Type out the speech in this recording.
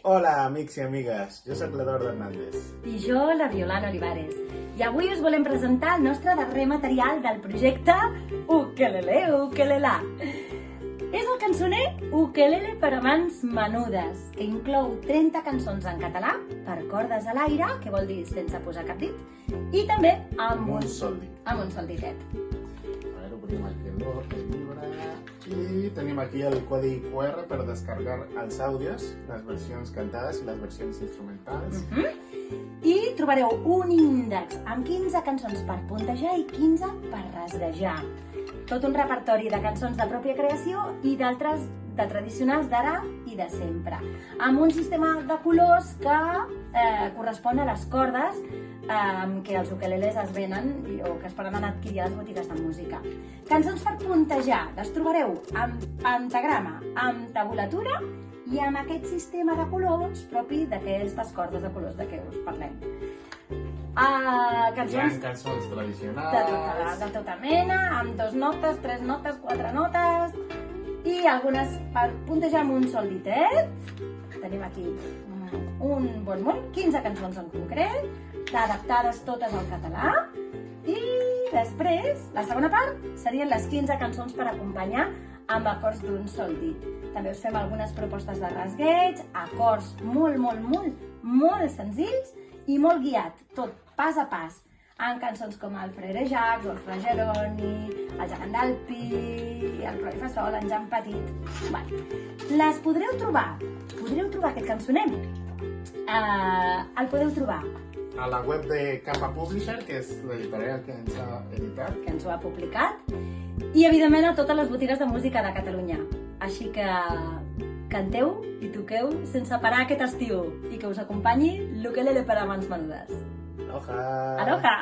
Hola, amics i amigues. Jo sóc l'Eduardo Hernández. I jo, la Violana Olivares. I avui us volem presentar el nostre darrer material del projecte Ukelele Ukelelà. És el cançoner Ukelele per a mans menudes, que inclou 30 cançons en català per cordes a l'aire, que vol dir sense posar cap dit, i també amb un sol ditet. A veure, obrim aquí el llibre i tenim aquí el codi QR per descarregar els àudios, les versions cantades i les versions instrumentals. I trobareu un índex amb 15 cançons per puntejar i 15 per rasguejar. Tot un repertori de cançons de pròpia creació i d'altres de tradicionals d'ara i de sempre, amb un sistema de colors que correspon a les cordes que els ukeleles es venen o que es poden adquirir a les botigues de música. Cançons per puntejar les trobareu amb pentagrama, amb tabulatura i amb aquest sistema de colors propi d'aquestes cordes de colors de què us parlem. Hi Cançons ha cançons tradicionals de tota mena, amb 2 notes, 3 notes, 4 notes i algunes per puntejar amb un sol ditet. Tenim aquí un bon munt, 15 cançons en concret, adaptades totes al català. I després, la segona part, serien les 15 cançons per acompanyar amb acords d'un sol dit. També us fem algunes propostes de rasgueig, acords molt senzills i molt guiat, tot pas a pas, amb cançons com el Frere Jacques, el Fra Jeroni, el Gegant del Pi, el Roi fa sol, en Jan Petit. Les podreu trobar aquest cançoner, el podeu trobar a la web de Capa Publisher, que és l'editorial que ens ha editat. Que ens ho ha publicat, i evidentment a totes les botigues de música de Catalunya. Així que canteu i toqueu sense parar aquest estiu i que us acompanyi l'ukelele per a mans menudes. Aloha! Aloha!